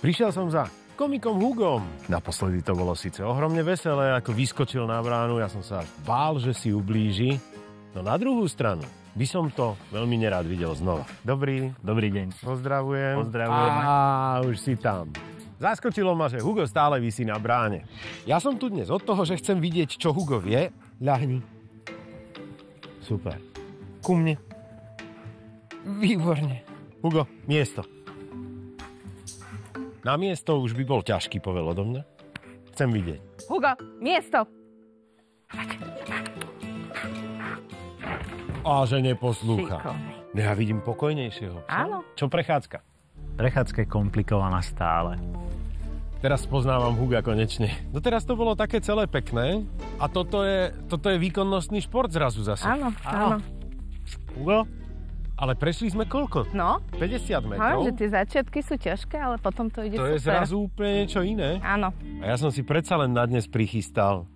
Prišiel som za komikom Hugom. Naposledy to bolo síce ohromne veselé, ako vyskočil na bránu. Ja som sa bál, že si ublíži. No na druhú stranu by som to veľmi nerád videl znova. Dobrý deň. Pozdravujem. Už si tam. Zaskočilo ma, že Hugo stále visí na bráne. Ja som tu dnes od toho, že chcem vidieť, čo Hugo vie. Ľahni. Super. Ku mne. Výborne. Hugo, miesto. Na miesto už by bol ťažký povel odo mňa. Chcem vidieť. Hugo, miesto! A že neposlúcha. Ja vidím pokojnejšieho. Áno. Čo prechádzka? Prechádzka je komplikovaná stále. Teraz poznávam Huga konečne. No teraz to bolo také celé pekné. A toto je výkonnostný šport zrazu zase. Áno. Hugo? Ale prešli sme koľko? No. 50 metrov? Že tie začiatky sú ťažké, ale potom to ide super. To je zrazu úplne niečo iné. Áno. A ja som si predsa len na dnes prichystal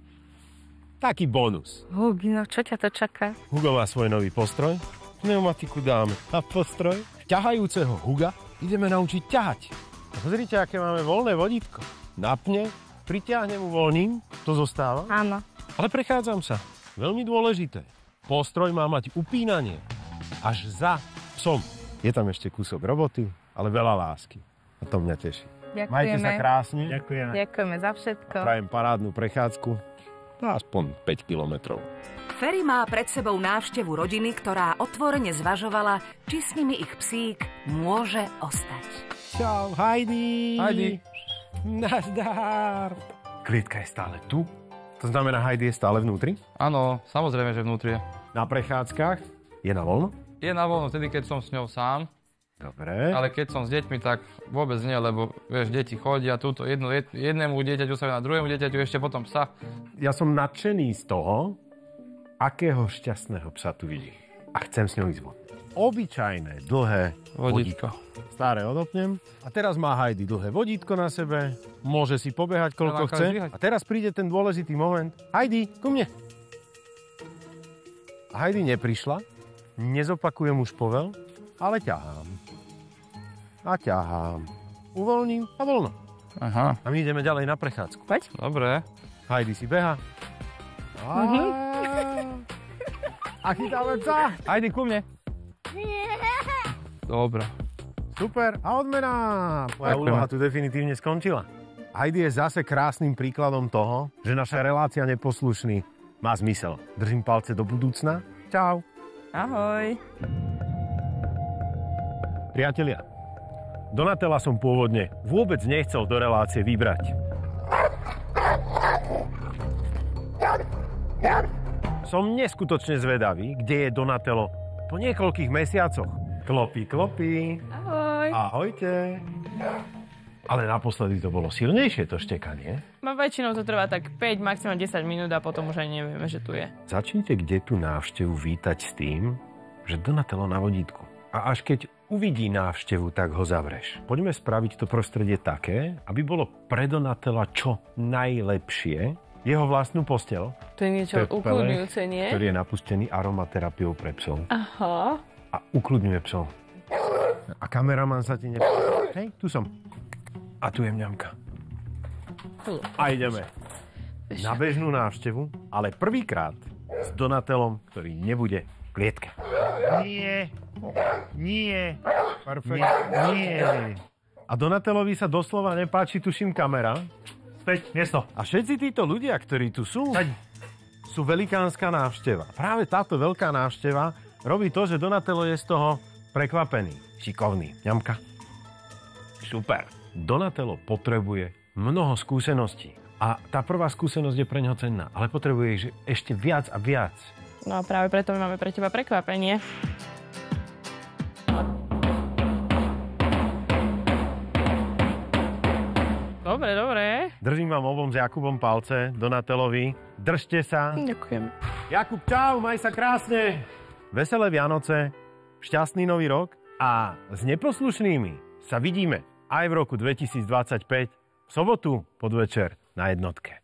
taký bonus. Hugi, no čo ťa to čaká? Hugo má svoj nový postroj. Pneumatiku dáme na postroj. Ťahajúceho Huga ideme naučiť ťahať. A pozrite, aké máme voľné vodítko. Napne, pritiahnem, uvoľním, to zostáva. Áno. Ale prechádzam sa. Veľmi dôležité. Postroj má mať upínanie. Až za psom. Je tam ešte kúsok roboty, ale veľa lásky. A to mňa teší. Ďakujeme. Majte sa krásne. Ďakujeme za všetko. Prajem parádnu prechádzku. Aspoň 5 kilometrov. Ferry má pred sebou návštevu rodiny, ktorá otvorene zvažovala, či s nimi ich psík môže ostať. Čau, Heidi. Nazdar. Klietka je stále tu? To znamená, Heidi je stále vnútri? Áno, samozrejme, že vnútri je. Na prechádzkach? Je na voľno? Je na voľno vtedy, keď som s ňou sám. Dobre. Ale keď som s deťmi, tak vôbec nie, lebo vieš, deti chodia túto jednému dieťaťu sa na druhému dieťaťu, ešte potom psa. Ja som nadšený z toho, akého šťastného psa tu vidím. A chcem s ňou ísť von. Obyčajné, dlhé vodítko. Staré odopnem. A teraz má Heidi dlhé vodítko na sebe. Môže si pobehať, koľko chce. A teraz príde ten dôležitý moment. Heidi, ku mne. A Heidi neprišla. Nezopakujem už povel, ale ťahám. A ťahám. Uvoľním a voľno. Aha. A my ideme ďalej na prechádzku. Poď. Dobre. Heidi si beha. A chytáme psa. Heidi, ku mne. Dobre. Super. A odmena. Moja úloha tu definitívne skončila. Heidi je zase krásnym príkladom toho, že naša relácia Neposlušný má zmysel. Držím palce do budúcna. Čau. Ahoj. Priatelia, Donatela som pôvodne vôbec nechcel do relácie vybrať. Som neskutočne zvedavý, kde je Donatello po niekoľkých mesiacoch. Klopí, klopí. Ahoj. Ahojte. Ale naposledy to bolo silnejšie, to štekanie. Väčšinou to trvá tak 5, maximálne 10 minút a potom už aj nevieme, že tu je. Začnite kde tú návštevu vítať s tým, že Donatello na vodítku. A až keď uvidí návštevu, tak ho zavreš. Poďme spraviť to prostredie také, aby bolo pre Donatella čo najlepšie. Jeho vlastnú posteľ. To je niečo ukľudňujúce, nie? Ktorý je napustený aromaterapiou pre psov. Aha. A ukľudňuje psov. A kameraman sa ti Hej, tu som. A tu je mňamka. A ideme na bežnú návštevu, ale prvýkrát s Donatelom, ktorý nebude v klietke. Nie. Perfekt. Nie. A Donatellovi sa doslova nepáči, tuším, kamera. Späť, miesto. A všetci títo ľudia, ktorí tu sú, sú velikánska návšteva. Práve táto veľká návšteva robí to, že Donatello je z toho prekvapený. Šikovný. Ňamka. Super. Donatello potrebuje mnoho skúseností. A tá prvá skúsenosť je pre neho cenná. Ale potrebuje ich ešte viac a viac. No a práve preto my máme pre teba prekvapenie. Dobre. Držím vám obom s Jakubom palce, Donatellovi. Držte sa. Ďakujem. Jakub, čau, maj sa krásne. Veselé Vianoce, šťastný nový rok a s Neposlušnými sa vidíme aj v roku 2025 v sobotu podvečer na Jednotke.